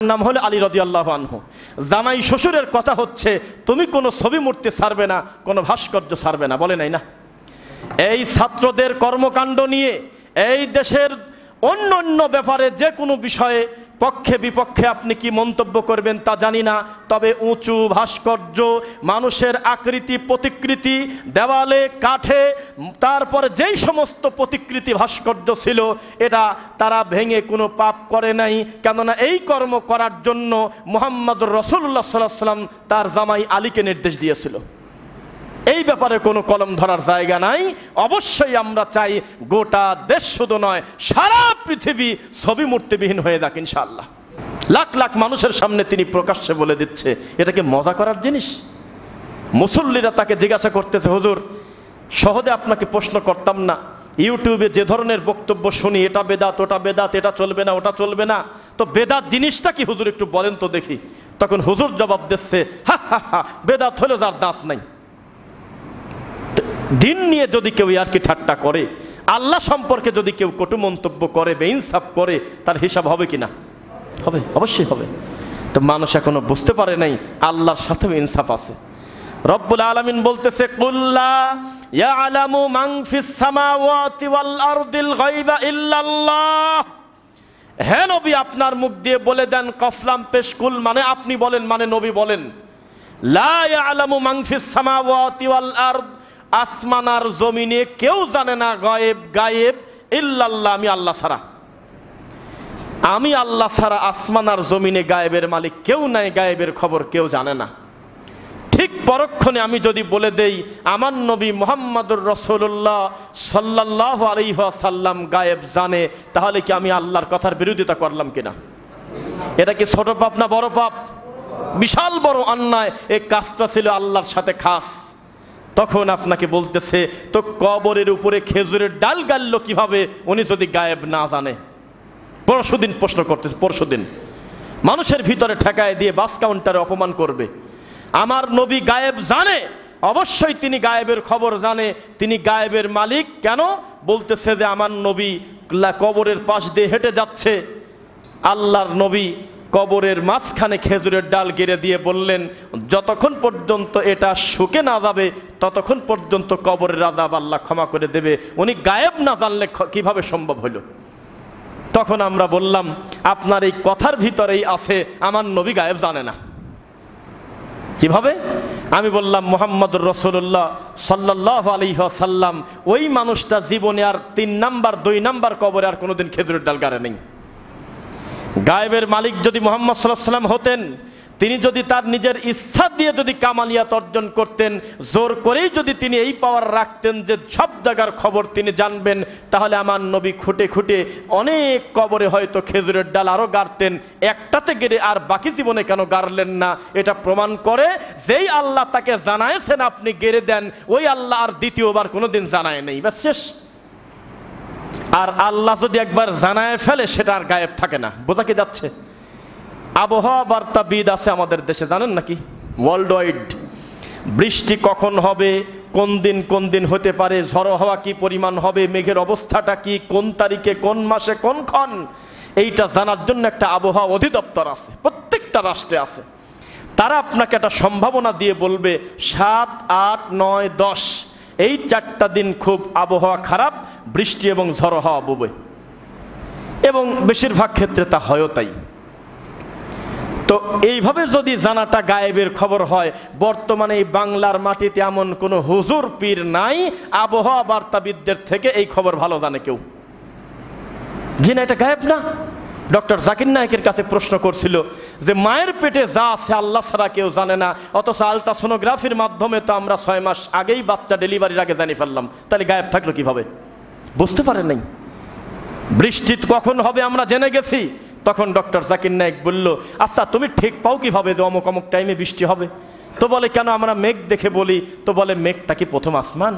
নাম হলো আলী রাদিয়াল্লাহু আনহু। জামাই শ্বশুরের কথা হচ্ছে তুমি কোনো ছবি মূর্তি ছাড়বে না, কোনো ভাস্কর্য ছাড়বে না, বলে নাই না? এই ছাত্রদের কর্মকাণ্ড নিয়ে এই দেশের অন্য অন্য ব্যাপারে যে কোনো বিষয়ে পক্ষে বিপক্ষে আপনি কি মন্তব্য করবেন তা জানি না, তবে উঁচু ভাস্কর্য, মানুষের আকৃতি প্রতিকৃতি, দেওয়ালে কাঠে, তারপরে যেই সমস্ত প্রতিকৃতি ভাস্কর্য ছিল এটা তারা ভেঙে কোনো পাপ করে নাই। কেননা এই কর্ম করার জন্য মুহাম্মদুর রাসূলুল্লাহ সাল্লাল্লাহু আলাইহি ওয়াসাল্লাম তার জামাই আলীকে নির্দেশ দিয়েছিল। এই ব্যাপারে কোনো কলম ধরার জায়গা নাই। অবশ্যই আমরা চাই গোটা দেশ শুধু নয় সারা পৃথিবী ছবি মূর্তিবিহীন হয়ে যাক ইনশাআল্লাহ। লাখ লাখ মানুষের সামনে তিনি প্রকাশ্যে বলে দিচ্ছে, এটাকে মজা করার জিনিস। মুসল্লিরা তাকে জিজ্ঞাসা করতেছে, হুজুর সহজে আপনাকে প্রশ্ন করতাম না, ইউটিউবে যে ধরনের বক্তব্য শুনি, এটা বেদাত ওটা বেদাত, এটা চলবে না ওটা চলবে না, তো বেদাত জিনিসটা কি হুজুর একটু বলেন তো দেখি। তখন হুজুর জবাব দিচ্ছে, হা হা হা, বেদাত হলো যার দাঁত নাই। দিন নিয়ে যদি কেউ আর কি ঠাট্টা করে, আল্লাহ সম্পর্কে যদি কেউ কটু মন্তব্য করে, বেইনসাফ করে, তার হিসাব হবে কিনা? হবে, অবশ্যই হবে। তো মানুষ এখনো বুঝতে পারে নাই আল্লাহর সাথেও ইনসাফ আছে। রব্বুল আলামিন বলতেছে, কুল্লা ইয়ালামু মান ফিস সামাওয়াতি ওয়াল আরদিল গায়বা ইল্লাল্লাহ। হে নবী, আপনার মুখ দিয়ে বলে দেন, কফলাম পেশকুল মানে আপনি বলেন, মানে নবী বলেন, লা ইয়ালামু মান ফিস সামাওয়াতি ওয়াল আরদ, আসমান আর জমিনে কেউ জানে না গায়েব, গায়েব ইল্লাল্লাহ, আমি আল্লাহ ছাড়া। আমি আল্লাহ ছাড়া আসমান আর জমিনে গায়েবের মালিক কেউ নাই, গায়েবের খবর কেউ জানে না। ঠিক পরক্ষণে আমি যদি বলে দেই আমার নবী মুহাম্মদুর রাসূলুল্লাহ সাল্লাল্লাহু আলাইহি ওয়াসাল্লাম গায়েব জানে, তাহলে কি আমি আল্লাহর কথার বিরোধিতা করলাম কিনা? এটা কি ছোট পাপ না বড় পাপ? বিশাল বড় অন্যায়। এই কাজটা ছিল আল্লাহর সাথে খাস। তখন আপনাকে বলতেছে, তো কবরের উপরে খেজুরের ডাল গাললো কিভাবে উনি যদি গায়েব না জানে? পরশুদিন প্রশ্ন করতেছে, পরশুদিন মানুষের ভিতরে ঠেকায় দিয়ে বাস কাউন্টারে অপমান করবে। আমার নবী গায়েব জানে, অবশ্যই তিনি গায়েবের খবর জানে, তিনি গায়েবের মালিক। কেন বলতেছে যে আমার নবী কবরের পাশ দিয়ে হেঁটে যাচ্ছে, আল্লাহর নবী কবরের মাঝখানে খেজুরের ডাল গেড়ে দিয়ে বললেন, যতক্ষণ পর্যন্ত এটা শুকে না যাবে ততক্ষণ পর্যন্ত কবরের আযাব আল্লাহ ক্ষমা করে দেবে। উনি গায়েব না জানলে কিভাবে সম্ভব হলো? তখন আমরা বললাম, আপনার এই কথার ভিতরেই আছে আমার নবী গায়েব জানে না। কিভাবে? আমি বললাম, মুহাম্মদুর রাসূলুল্লাহ সাল্লাল্লাহু আলাইহি ওয়াসাল্লাম ওই মানুষটা জীবনে আর 3 নাম্বার 2 নাম্বার কবরে আর কোনোদিন খেজুরের ডাল গাড়ে নেই। গায়েবের মালিক যদি মুহাম্মদ সাল্লাল্লাহু আলাইহি ওয়াসাল্লাম হতেন, তিনি যদি তার নিজের ইচ্ছা দিয়ে যদি কামালিয়াত অর্জন করতেন, জোর করেই যদি তিনি এই পাওয়ার রাখতেন যে সব জায়গার খবর তিনি জানবেন, তাহলে আমার নবী খুঁটে খুঁটে অনেক কবরে হয়তো খেজুরের ডাল আরও গাড়তেন। একটাতে গেড়ে আর বাকি জীবনে কেন গাড়লেন না? এটা প্রমাণ করে যেই আল্লাহ তাকে জানায়ছেন আপনি গেড়ে দেন, ওই আল্লাহ আর দ্বিতীয়বার কোনোদিন জানায় নেই। ব্যাস শেষ। আর আল্লাহ যদি একবার জানায় ফেলে সেটা আর গায়েব থাকে না। বোঝা কি যাচ্ছে? আবহাওয়া বার্তাবিদ আছে আমাদের দেশে, জানেন নাকি? ওয়ার্ল্ড ওয়াইড বৃষ্টি কখন হবে, কোন দিন হতে পারে, ঝড়ো হাওয়া কি পরিমাণ হবে, মেঘের অবস্থাটা কি, কোন তারিখে কোন মাসে কোনক্ষণ, এইটা জানার জন্য একটা আবহাওয়া অধিদপ্তর আছে, প্রত্যেকটা রাষ্ট্রে আছে। তারা আপনাকে একটা সম্ভাবনা দিয়ে বলবে 7, 8, 9, 10 এই 4টা দিন খুব আবহাওয়া খারাপ, বৃষ্টি এবং ঝড়ো হাওয়া ববে, এবং বেশিরভাগ ক্ষেত্রে তা হয়ও তাই। তো এইভাবে যদি জানাটা গায়েবের খবর হয়, বর্তমানে এই বাংলার মাটিতে এমন কোনো হুজুর পীর নাই আবহাওয়া বার্তাবিদদের থেকে এই খবর ভালো জানে কেউ। জি না, এটা গায়েব না। ডক্টর জাকির নায়েকের কাছে প্রশ্ন করছিল যে মায়ের পেটে যা আছে আল্লাহ ছাড়া কেউ জানে না, অথচ আলট্রাসোনোগ্রাফির মাধ্যমে তো আমরা 6 মাস আগেই বাচ্চা ডেলিভারির আগে জানিয়ে ফেললাম, তাহলে গায়েব থাকলো কিভাবে? বুঝতে পারেন নাই। বৃষ্টি কখন হবে আমরা জেনে গেছি। তখন ডক্টর জাকির নায়েক বলল, আচ্ছা তুমি ঠিক পাও কিভাবে যে অমুক অমুক টাইমে বৃষ্টি হবে? তো বলে, কেন আমরা মেঘ দেখে বলি। তো বলে, মেঘটা কি প্রথম আসমান?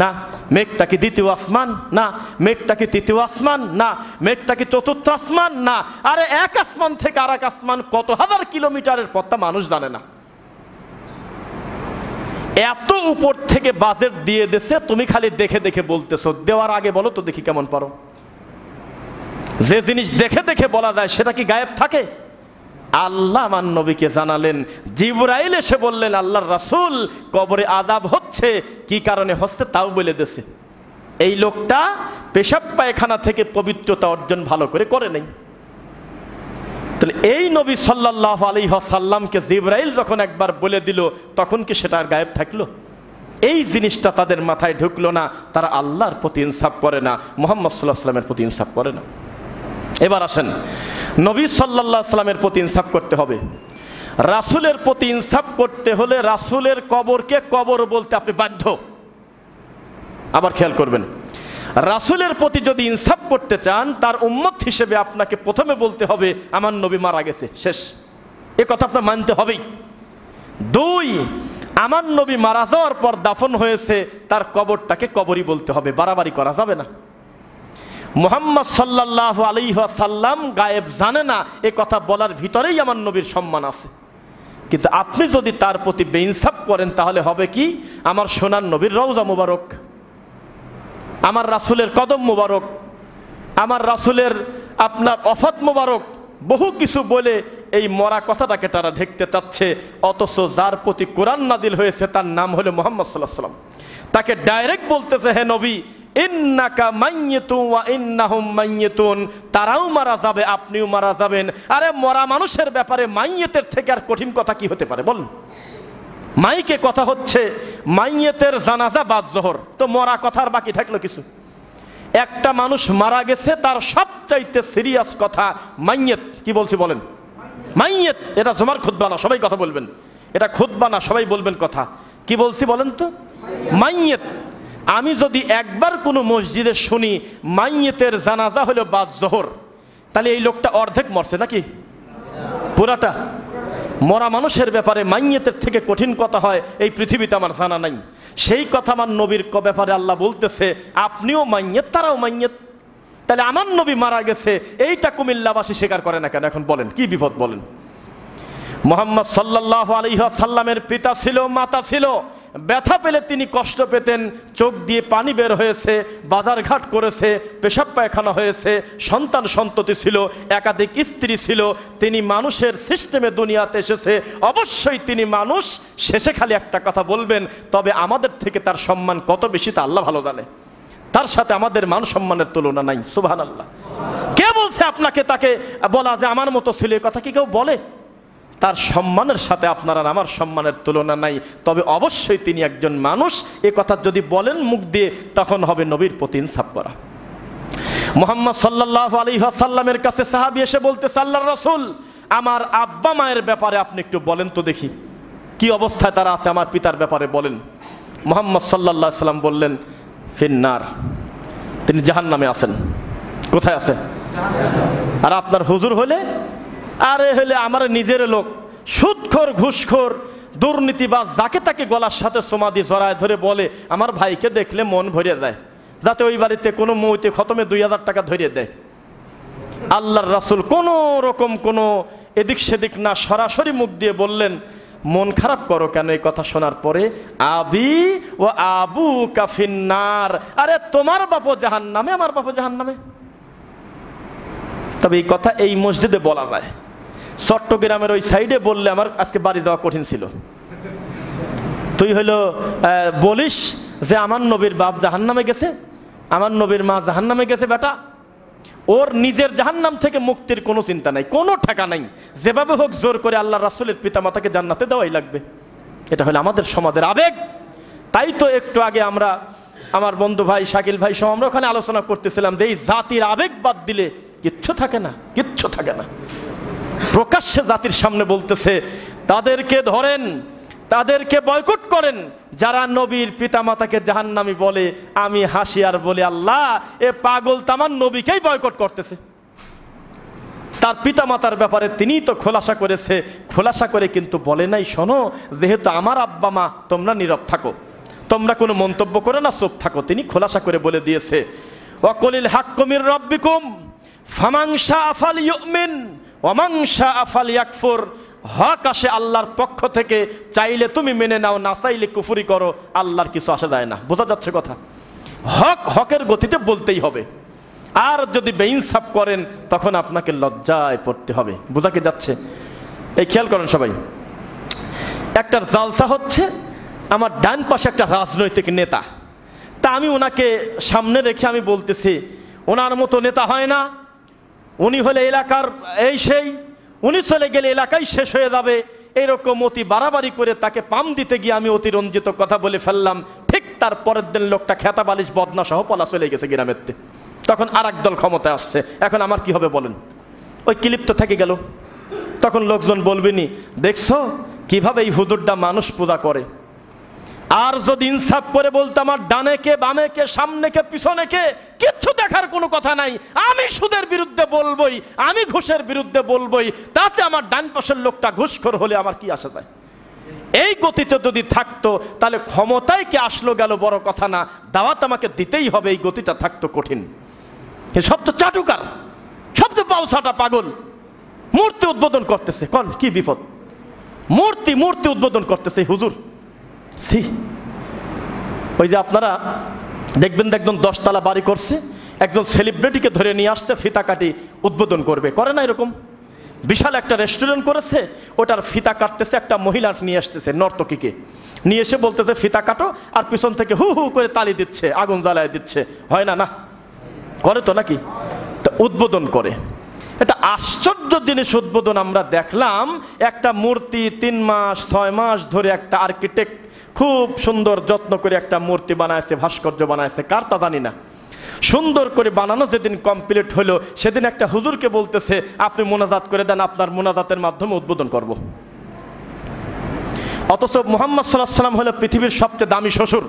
না। মেঘটা কি দ্বিতীয় আসমান? না। মেঘটা কি তৃতীয় আসমান? না। মেঘটা কি চতুর্থ আসমান? না। আরে এক আসমান থেকে আর এক আসমান কত হাজার কিলোমিটারের পথটা মানুষ জানে না। এত উপর থেকে বাজেট দিয়ে দেশে, তুমি খালি দেখে দেখে বলতেছো। দেওয়ার আগে বলো তো দেখি কেমন পারো। যে জিনিস দেখে দেখে বলা যায় সেটা কি গায়েব থাকে? আল্লাহ আমার নবীকে জানালেন, জিবরাইল এসে বললেন আল্লাহর রাসূল কবরে আযাব হচ্ছে, কি কারণে হচ্ছে তাও বলে দিয়েছে। এই লোকটা পেশাব পায়খানা থেকে পবিত্রতা অর্জন ভালো করে নাই। তাহলে এই নবী সাল্লাল্লাহু আলাইহি ওয়াসাল্লামকে জিবরাইল যখন একবার বলে দিল, তখন কি সেটা আর গায়েব থাকলো? এই জিনিসটা তাদের মাথায় ঢুকলো না। তারা আল্লাহর প্রতি ইনসাফ করে না, মুহাম্মদ সাল্লাল্লাহু আলাইহি ওয়াসাল্লামের প্রতি ইনসাফ করে না। এবার আসেন, নবী সাল্লাল্লাহু আলাইহি ওয়াসাল্লামের প্রতি ইনসাফ করতে হবে। রাসূলের প্রতি ইনসাফ করতে হলে রাসূলের কবরকে কবর বলতে আপনি বাধ্য। আবার খেয়াল করবেন, রাসূলের প্রতি যদি ইনসাফ করতে চান, তার উম্মত হিসেবে আপনাকে প্রথমে বলতে হবে আমার নবী মারা গেছে, শেষ। এ কথা আপনার মানতে হবেই। দুই, আমার নবী মারা যাওয়ার পর দাফন হয়েছে, তার কবরটাকে কবরই বলতে হবে, বাড়াবাড়ি করা যাবে না। মুহাম্মদ সাল্লাল্লাহু আলাইহি ওয়াসাল্লাম গায়েব জানে না, এ কথা বলার ভিতরেই আমার নবীর সম্মান আছে। কিন্তু আপনি যদি তার প্রতি বেইনসাফ করেন, তাহলে হবে কি, আমার সোনার নবীর রওজা মুবারক, আমার রাসূলের কদম মুবারক, আমার রাসূলের আপনার ওফাত মুবারক, বহু কিছু বলে এই মরা কথাটাকে তারা ঢেকতে চাচ্ছে। অথচ যার প্রতি কোরআন নাজিল হয়েছে তার নাম হলো মুহাম্মদ সাল্লাল্লাহু আলাইহি ওয়াসাল্লাম। তাকে ডাইরেক্ট বলতেছে, হে নবী, ইন্নাকা মাইয়িতুন ওয়া ইন্নাহুম মাইয়িতুন, তারাও মারা যাবে, আপনিও মারা যাবেন। আরে মরা মানুষের ব্যাপারে মাইয়িতের থেকে আর কঠিন কথা কি হতে পারে বলুন? মাইকে কথা হচ্ছে মাইয়িতের জানাজা বাদ জোহর, তো মরা কথার বাকি থাকলো কিছু? একটা মানুষ মারা গেছে, তার সবচাইতে সিরিয়াস কথা মাইয়িত। কি বলছি বলেন? মাইয়িত। এটা জুমার খুতবা না, সবাই কথা বলবেন। এটা খুতবা না, সবাই বলবেন কথা। কি বলছি বলেন তো? মাইয়িত। আমি যদি একবার কোনো মসজিদে শুনি মাইয়িতের জানাজা হলো বাদ জোহর, তাহলে এই লোকটা অর্ধেক মরছে নাকি পুরাটা? মরা মানুষের ব্যাপারে মাইয়িতের থেকে কঠিন কথা হয় এই পৃথিবীতে আমার জানা নাই। সেই কথা আমার নবীর ব্যাপারে আল্লাহ বলতেছে, আপনিও মাইয়িত, তারাও মাইয়িত। তাহলে আমার নবী মারা গেছে, এইটা কুমিল্লাবাসী স্বীকার করে না কেন? এখন বলেন কি বিপদ বলেন? মুহাম্মদ সাল্লাল্লাহু আলাইহি ওয়াসাল্লামের পিতা ছিল, মাতা ছিল, ব্যথা পেলে তিনি কষ্ট পেতেন, চোখ দিয়ে পানি বের হয়েছে, বাজারঘাট করেছে, পেশাব পায়খানা হয়েছে, সন্তান সন্ততি ছিল, একাধিক স্ত্রী ছিল। তিনি মানুষের সিস্টেমে দুনিয়াতে এসেছে, অবশ্যই তিনি মানুষ। শেষে খালি একটা কথা বলবেন, তবে আমাদের থেকে তার সম্মান কত বেশি তা আল্লাহ ভালো জানে। তার সাথে আমাদের মান সম্মানের তুলনা নাই। সুবহানাল্লাহ। কে বলছে আপনাকে তাকে বলা যে আমার মতো ছিল? এই কথা কি কেউ বলে? তার সম্মানের সাথে আপনার আর আমার সম্মানের তুলনা নাই। তবে অবশ্যই তিনি একজন মানুষ, এ কথা যদি বলেন মুখ দিয়ে, তখন হবে নবীর প্রতি ইনসাফ করা। মুহাম্মদ সাল্লাল্লাহু আলাইহি ওয়াসাল্লামের কাছে সাহাবী এসে বলতেছে, আল্লাহর রাসূল, আমার আব্বা মায়ের ব্যাপারে আপনি একটু বলেন তো দেখি, কি অবস্থায় তারা আছে, আমার পিতার ব্যাপারে বলেন। মুহাম্মদ সাল্লাল্লাহু আলাইহি ওয়াসাল্লাম বললেন, ফিন্নার, তিনি জাহান্নামে আছেন। কোথায় আছে? আর আপনার হুজুর হলে, আরে হলে আমার নিজের লোক, সুদখোর, ঘুষখোর, দুর্নীতিবাজ, যাকে তাকে গলার সাথে সোমা দিয়ে জড়ায় ধরে বলে আমার ভাইকে দেখলে মন ভরিয়ে দেয়, যাতে ওই বাড়িতে কোনো মৌতে খতমে 2000 টাকা ধরিয়ে দেয়। আল্লাহর রাসূল কোনো রকম কোনো এদিক সেদিক না, সরাসরি মুখ দিয়ে বললেন, মন খারাপ করো কেন এই কথা শোনার পরে? আবি ও আবু কাফিন্নার, আরে তোমার বাপও জাহান্নামে, আমার বাপও জাহান্নামে। তবে এই কথা এই মসজিদে বলা যায়, চট্টগ্রামের ওই সাইডে বললে আমার আজকে বাড়ি দেওয়া কঠিন ছিল। তুই হলো বলিস যে আমার নবীর বাপ জাহান্নামে গেছে, আমার নবীর মা জাহান্নামে গেছে, বেটা ওর নিজের জাহান্নাম থেকে মুক্তির কোনো চিন্তা নাই, কোনো ঠেকা নাই। যেভাবে হোক জোর করে আল্লাহ রাসূলের পিতামাতাকে জান্নাতে দেওয়াই লাগবে। এটা হলো আমাদের সমাজের আবেগ। তাই তো একটু আগে আমরা, আমার বন্ধু ভাই শাকিল ভাই সহ আমরা ওখানে আলোচনা করতেছিলাম যে এই জাতির আবেগ বাদ দিলে কিচ্ছু থাকে না, কিচ্ছু থাকে না। প্রকাশ্যে জাতির সামনে বলতেছে, তাদেরকে ধরেন, তাদেরকে বয়কট করেন যারা নবীর পিতামাতাকে জাহান্নামী বলে। আমি হাসি আর বলি, আল্লাহ, এ পাগল তামান নবীকেই বয়কট করতেছে। তার পিতামাতার ব্যাপারে তিনিই তো খোলাসা করেছে, খোলাসা করে কিন্তু বলে নাই, শোনো, যেহেতু আমার আব্বা মা, তোমরা নীরব থাকো, তোমরা কোনো মন্তব্য করো না, চুপ থাকো। তিনি খোলাসা করে বলে দিয়েছে, ওয়াকুলিল হাক্কু মির রাব্বিকুম ফামান শাআ ফালইউমিন ওয়া মান শাআ ফালইয়াকফুর। হক আসে আল্লাহর পক্ষ থেকে, চাইলে তুমি মেনে নাও, না চাইলে কুফরি করো, আল্লাহর কিছু আসে যায় না। বোঝা যাচ্ছে কথা? হক হকের গতিতে বলতেই হবে। আর যদি বেইনসাফ করেন তখন আপনাকে লজ্জায় পড়তে হবে। বোঝা কি যাচ্ছে? এই খেয়াল করেন সবাই, একটা জালসা হচ্ছে, আমার ডান পাশে একটা রাজনৈতিক নেতা, তা আমি ওনাকে সামনে রেখে আমি বলতেছি ওনার মতো নেতা হয় না, উনি হলে এলাকার এই সেই, উনি চলে গেলে এলাকাই শেষ হয়ে যাবে, এরকম অতি বাড়াবাড়ি করে তাকে পাম দিতে গিয়ে আমি অতিরঞ্জিত কথা বলে ফেললাম। ঠিক তার পরের দিন লোকটা খেতা বালিশ বদনা সহ পলা চলে গেছে গ্রামেরতে। তখন আর একদল ক্ষমতায় আসছে, এখন আমার কি হবে বলেন? ওই ক্লিপ তো থেকে গেল। তখন লোকজন বলবেনি দেখছো কিভাবে এই হুজুরটা মানুষ পূজা করে। আর যদি ইনসাফ করে বলতো আমার ডানে কে বামে কে সামনে কে পিছনে কে কিচ্ছু দেখার কোনো কথা নাই, আমি সুদের বিরুদ্ধে বলবই, আমি ঘুষের বিরুদ্ধে বলবই, তাতে আমার ডান পাশের লোকটা ঘুষখোর হলে আমার কি আসে যায়? এই গতিতে যদি থাকতো তাহলে ক্ষমতায় কে আসলো গেল বড় কথা না, দাওয়াত আমাকে দিতেই হবে, এই গতিটা থাকতো কঠিন। এ সব তো চাটুকার, সব তো পাউসাটা পাগল। মূর্তি উদ্বোধন করতেছে, কোন কি বিপদ? মূর্তি উদ্বোধন করতেছে হুজুর। সি ওই যে আপনারা দেখবেন 10তলা বাড়ি করছে, একজন সেলিব্রিটিকে ধরে নিয়ে আসছে, ফিতা কাটি উদ্বোধন করবে, করে না এরকম? বিশাল একটা রেস্টুরেন্ট করেছে, ওটার ফিতা কাটতেছে একটা মহিলা নিয়ে আসতেছে, নর্তকীকে নিয়ে এসে বলতেছে ফিতা কাটো, আর পিছন থেকে হু হু করে তালি দিচ্ছে, আগুন জ্বালায় দিচ্ছে। হয় না? না করে তো নাকি? তো উদ্বোধন করে, এটা আশ্চর্য জিনিস উদ্বোধন আমরা দেখলাম। একটা মূর্তি 3 মাস 6 মাস ধরে একটা আর্কিটেক্ট খুব সুন্দর যত্ন করে একটা মূর্তি বানাইছে, ভাস্কর্য বানাইছে, কার তা জানি না। সুন্দর করে বানানো যেদিন কমপ্লিট হলো, সেদিন একটা হুজুরকে বলতেছে আপনি মোনাজাত করে দেন, আপনার মোনাজাতের মাধ্যমে উদ্বোধন করব। অথচ মুহাম্মদ সাল্লাল্লাহু আলাইহি ওয়াসাল্লাম হলো পৃথিবীর সবচেয়ে দামি শ্বশুর,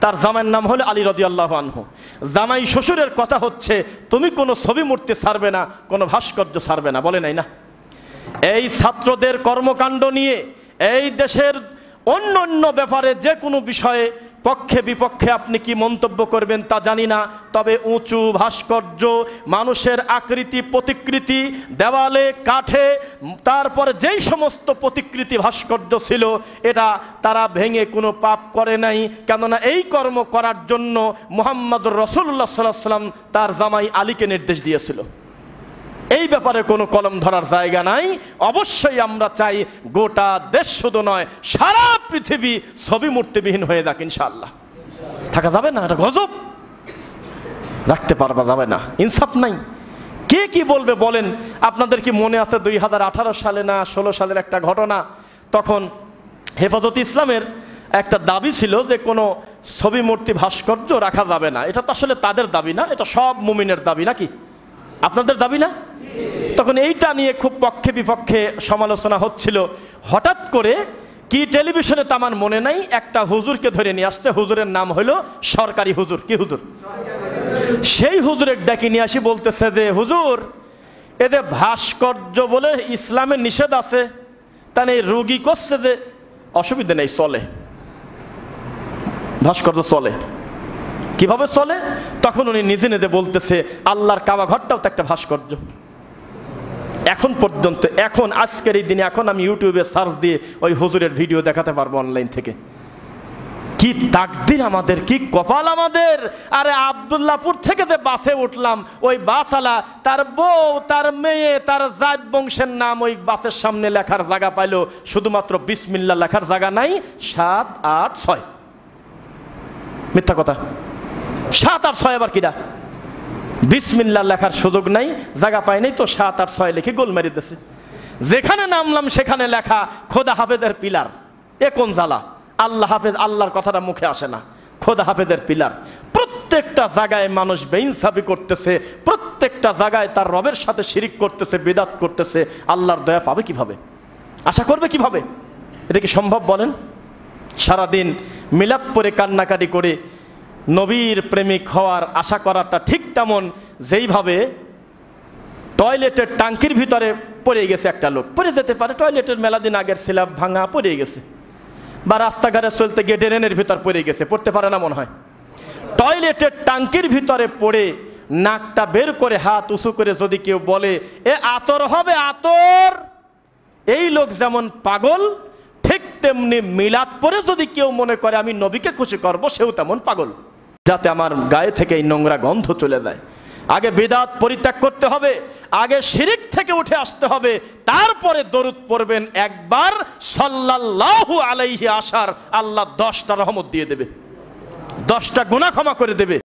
তার জামাইয়ের নাম হলো আলী রাদিয়াল্লাহু আনহু। জামাই শ্বশুরের কথা হচ্ছে তুমি কোনো ছবি মূর্তি ছাড়বে না, কোনো ভাস্কর্য ছাড়বে না, বলে নাই না? এই ছাত্রদের কর্মকাণ্ড নিয়ে এই দেশের অন্য ব্যাপারে যে কোনো বিষয়ে পক্ষে বিপক্ষে আপনি কি মন্তব্য করবেন তা জানি না, তবে উঁচু ভাস্কর্য, মানুষের আকৃতি প্রতিকৃতি, দেওয়ালে কাঠে, তারপরে যেই সমস্ত প্রতিকৃতি ভাস্কর্য ছিল, এটা তারা ভেঙে কোনো পাপ করে নাই। কেননা এই কর্ম করার জন্য মুহাম্মদুর রাসূলুল্লাহ সাল্লাল্লাহু আলাইহি ওয়াসাল্লাম তার জামাই আলীকে নির্দেশ দিয়েছিল। এই ব্যাপারে কোনো কলম ধরার জায়গা নাই। অবশ্যই আমরা চাই গোটা দেশ শুধু নয়, সারা পৃথিবী ছবি মূর্তিবিহীন হয়ে যাক ইনশাআল্লাহ। থাকা যাবে না, এটা গজব, রাখতে পারবা যাবে না, ইনসাফ নাই। কে কি বলবে বলেন? আপনাদের কি মনে আছে 2018 সালে না 16 সালের একটা ঘটনা? তখন হেফাজত ইসলামের একটা দাবি ছিল যে কোনো ছবি মূর্তি ভাস্কর্য রাখা যাবে না। এটা তো আসলে তাদের দাবি না, এটা সব মুমিনের দাবি, নাকি আপনাদের দাবি না? তখন এইটা নিয়ে খুব পক্ষে বিপক্ষে সমালোচনা হচ্ছিল। হঠাৎ করে কি টেলিভিশনে তা আমার মনে নাই, একটা হুজুরকে ধরে নিয়ে আসছে, হুজুরের নাম হলো সরকারি হুজুর। কি হুজুর? সেই হুজুরের ডাকি নিয়ে আসি বলতেছে যে হুজুর, এদের ভাস্কর্য বলে ইসলামে নিষেধ আছে, তা নেই রোগী করছে যে অসুবিধা নেই, চলে, ভাস্কর্য চলে। কিভাবে চলে? তখন উনি নিজে নিজে বলতেছে আল্লাহর কাবা ঘরটাও তো একটা ভাস্কর্য। এখন পর্যন্ত, এখন আজকের এই দিনে, এখন আমি ইউটিউবে সার্চ দিয়ে ওই হুজুরের ভিডিও দেখাতে পারবো অনলাইন থেকে। কি তাকদির আমাদের, কি কপাল আমাদের। আরে আব্দুল্লাহপুর থেকে যে বাসে উঠলাম, ওই বাসওয়ালা তার বউ, তার মেয়ে, তার জাত বংশের নাম ওই বাসের সামনে লেখার জায়গা পাইলো, শুধুমাত্র বিসমিল্লাহ লেখার জায়গা নাই। 7, 8, 6 মিথ্যা কথা। 7 আর 6 আবার কিনা? বিসমিল্লাহ লেখার সুযোগ নাই, জায়গা পায় নাই, তো 7 আর 6 লিখে গোল মেরে দিয়েছে। যেখানে নামলাম সেখানে লেখা খোদা হাফেজের পিলার। এ কোন জ্বালা? আল্লাহ হাফেজ, আল্লাহর কথাটা মুখে আসে না, খোদা হাফেজের পিলার। প্রত্যেকটা জায়গায় মানুষ বেইনসাফি করতেছে, প্রত্যেকটা জায়গায় তার রবের সাথে শিরিক করতেছে, বিদআত করতেছে। আল্লাহর দয়া পাবে কিভাবে? আশা করবে কিভাবে? এটা কি সম্ভব বলেন? সারাদিন মিলাদ পরে কান্নাকাটি করে নবীর প্রেমিক হওয়ার আশা করাটা ঠিক তেমন যেইভাবে টয়লেটের টাঙ্কির ভিতরে পড়ে গেছে একটা লোক, পড়ে যেতে পারে, টয়লেটের মেলা দিন আগের স্ল্যাব ভাঙা পড়ে গেছে, বা রাস্তাঘাটে চলতে গিয়ে ড্রেনের ভিতর পড়ে গেছে, পড়তে পারে না মনে হয়। টয়লেটের টাঙ্কির ভিতরে পড়ে নাকটা বের করে হাত উঁচু করে যদি কেউ বলে এ আতর হবে আতর, এই লোক যেমন পাগল, ঠিক তেমনি মিলাদ পরে যদি কেউ মনে করে আমি নবীকে খুশি করব, সেও তেমন পাগল, যাতে আমার গায়ে থেকে এই নোংরা গন্ধ চলে যায়। আগে বিদআত পরিত্যাগ করতে হবে, আগে শিরিক থেকে উঠে আসতে হবে, তারপরে দরুদ পড়বেন একবার সাল্লাল্লাহু আলাইহি আসার আল্লাহ 10টা রহমত দিয়ে দেবে, 10টা গুনাহ ক্ষমা করে দেবে।